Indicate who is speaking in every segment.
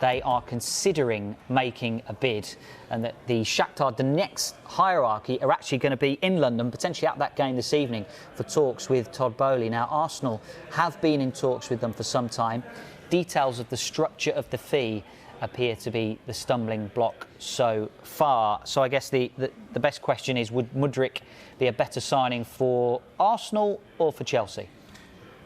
Speaker 1: They are considering making a bid, and that the Shakhtar Donetsk hierarchy are actually going to be in London, potentially at that game this evening, for talks with Todd Boehly. Now, Arsenal have been in talks with them for some time. Details of the structure of the fee appear to be the stumbling block so far. So I guess the best question is, would Mudryk be a better signing for Arsenal or for Chelsea?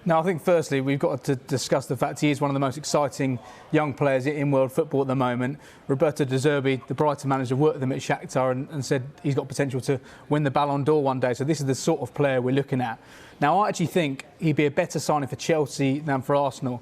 Speaker 2: Now, I think firstly we've got to discuss the fact he is one of the most exciting young players in world football at the moment. Roberto De Zerbi, the Brighton manager, worked with him at Shakhtar and said he's got potential to win the Ballon d'Or one day. So this is the sort of player we're looking at. Now, I actually think he'd be a better signing for Chelsea than for Arsenal.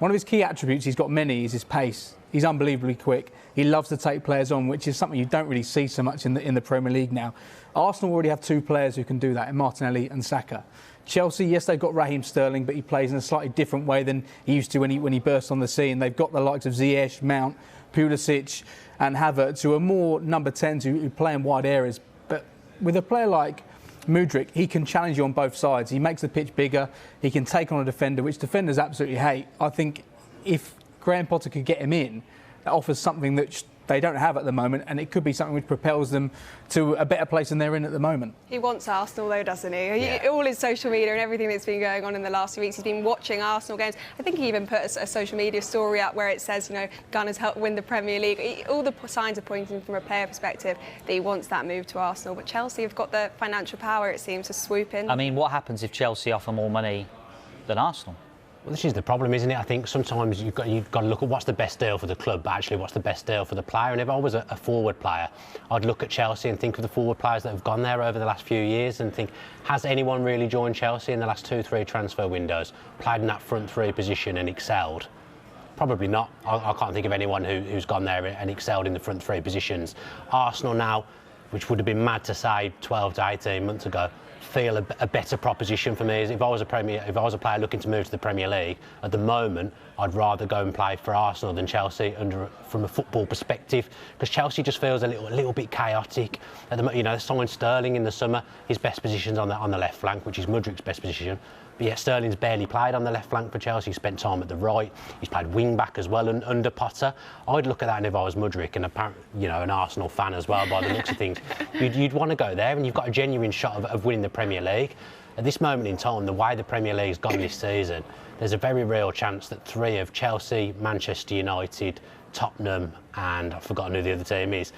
Speaker 2: One of his key attributes, he's got many, is his pace. He's unbelievably quick. He loves to take players on, which is something you don't really see so much in the Premier League now. Arsenal already have two players who can do that, in Martinelli and Saka. Chelsea, yes, they've got Raheem Sterling, but he plays in a slightly different way than he used to when he burst on the scene. They've got the likes of Ziyech, Mount, Pulisic and Havertz, who are more number 10s who play in wide areas. But with a player like Mudryk, he can challenge you on both sides. He makes the pitch bigger. He can take on a defender, which defenders absolutely hate. I think if Graham Potter could get him in, that offers something that they don't have at the moment, and it could be something which propels them to a better place than they're in at the moment.
Speaker 3: He wants Arsenal though, doesn't he?
Speaker 4: Yeah.
Speaker 3: All his social media and everything that's been going on in the last few weeks, he's been watching Arsenal games. I think he even put a social media story up where it says, you know, Gunners helped win the Premier League. All the signs are pointing from a player perspective that he wants that move to Arsenal. But Chelsea have got the financial power, it seems, to swoop in.
Speaker 1: I mean, what happens if Chelsea offer more money than Arsenal?
Speaker 4: Well, this is the problem, isn't it? I think sometimes you've got to look at what's the best deal for the club, but actually what's the best deal for the player. And if I was a forward player, I'd look at Chelsea and think of the forward players that have gone there over the last few years and think, has anyone really joined Chelsea in the last 2-3 transfer windows, played in that front three position and excelled? Probably not. I can't think of anyone who's gone there and excelled in the front three positions. Arsenal now, which would have been mad to say 12 to 18 months ago, feel a better proposition for me. If I was a player looking to move to the Premier League at the moment, I'd rather go and play for Arsenal than Chelsea from a football perspective, because Chelsea just feels a little bit chaotic. At the, you know, signed Sterling in the summer. His best position's on the left flank, which is Mudryk's best position. But yet Sterling's barely played on the left flank for Chelsea. He spent time at the right. He's played wing back as well under Potter. I'd look at that, and if I was Mudryk and an Arsenal fan as well, by the looks of things, you'd want to go there, and you've got a genuine shot of winning the Premier League. At this moment in time, the way the Premier League's gone this season, there's a very real chance that three of Chelsea, Manchester United, Tottenham, and I've forgotten who the other team is.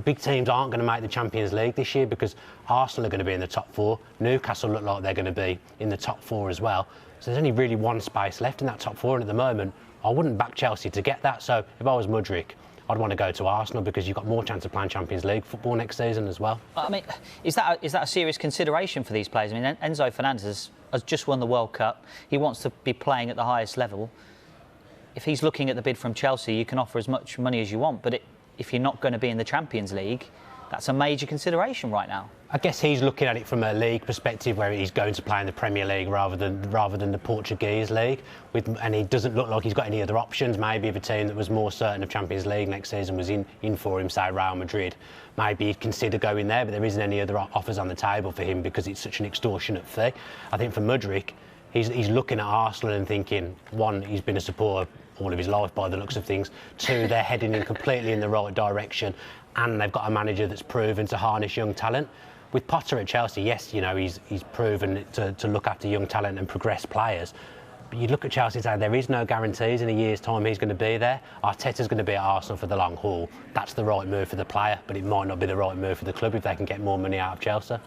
Speaker 4: Big teams aren't going to make the Champions League this year, because Arsenal are going to be in the top four. Newcastle look like they're going to be in the top four as well. So there's only really one space left in that top four, and at the moment, I wouldn't back Chelsea to get that. So if I was Mudryk, I'd want to go to Arsenal, because you've got more chance of playing Champions League football next season as well.
Speaker 1: I mean, is that a serious consideration for these players? I mean, Enzo Fernandez has just won the World Cup. He wants to be playing at the highest level. If he's looking at the bid from Chelsea, you can offer as much money as you want, but if you're not going to be in the Champions League, that's a major consideration right now.
Speaker 4: I guess he's looking at it from a league perspective, where he's going to play in the Premier League rather than the Portuguese league, and he doesn't look like he's got any other options. Maybe if a team that was more certain of Champions League next season was in for him, say Real Madrid, maybe he'd consider going there, but there isn't any other offers on the table for him because it's such an extortionate fee. I think for Mudryk, he's looking at Arsenal and thinking, one, he's been a supporter all of his life by the looks of things. Two, they're heading in completely in the right direction, and they've got a manager that's proven to harness young talent. With Potter at Chelsea, yes, you know, he's proven to look after young talent and progress players. But you look at Chelsea and say there is no guarantees in a year's time he's going to be there. Arteta's going to be at Arsenal for the long haul. That's the right move for the player, but it might not be the right move for the club if they can get more money out of Chelsea.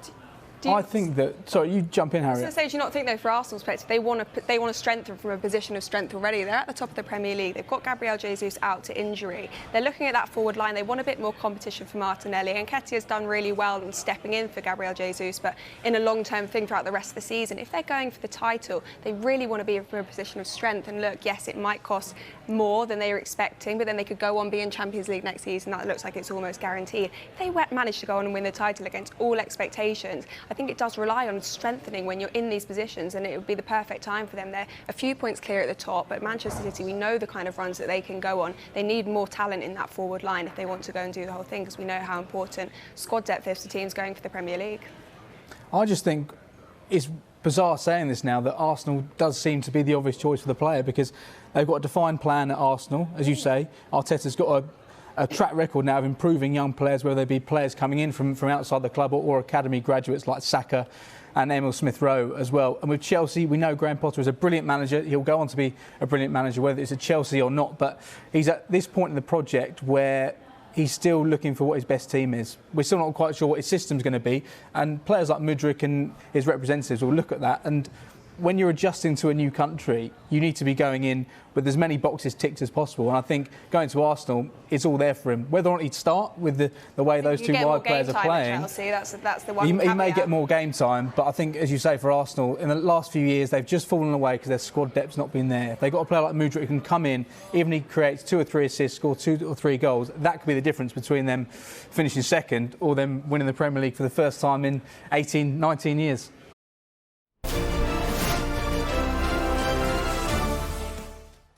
Speaker 2: I think that... Sorry, you jump in, Harry.
Speaker 3: I was going to say, do you not think, though, for Arsenal's perspective, they want to strengthen from a position of strength already? They're at the top of the Premier League. They've got Gabriel Jesus out to injury. They're looking at that forward line. They want a bit more competition for Martinelli. And Nketiah's done really well in stepping in for Gabriel Jesus, but in a long-term thing throughout the rest of the season. If they're going for the title, they really want to be in a position of strength. And look, yes, it might cost more than they were expecting, but then they could go on being Champions League next season. That looks like it's almost guaranteed. If they manage to go on and win the title against all expectations, I think it does rely on strengthening when you're in these positions, and it would be the perfect time for them. They're a few points clear at the top, but Manchester City, we know the kind of runs that they can go on. They need more talent in that forward line if they want to go and do the whole thing, because we know how important squad depth is to teams going for the Premier League.
Speaker 2: I just think it's bizarre saying this now, that Arsenal does seem to be the obvious choice for the player, because they've got a defined plan at Arsenal, as you say. Arteta's got a track record now of improving young players, whether they be players coming in from outside the club or academy graduates like Saka and Emil Smith-Rowe as well. And with Chelsea, we know Graham Potter is a brilliant manager. He'll go on to be a brilliant manager, whether it's at Chelsea or not. But he's at this point in the project where he's still looking for what his best team is. We're still not quite sure what his system's going to be. And players like Mudryk and his representatives will look at that. And when you're adjusting to a new country, you need to be going in with as many boxes ticked as possible. And I think going to Arsenal, it's all there for him. Whether or not he'd start with the way those two wide players are playing,
Speaker 3: Chelsea, that's the one.
Speaker 2: He may get more game time, but I think, as you say, for Arsenal, in the last few years, they've just fallen away because their squad depth's not been there. If they've got a player like Mudryk who can come in, even if he creates 2 or 3 assists, score 2 or 3 goals, that could be the difference between them finishing second or them winning the Premier League for the first time in 18, 19 years.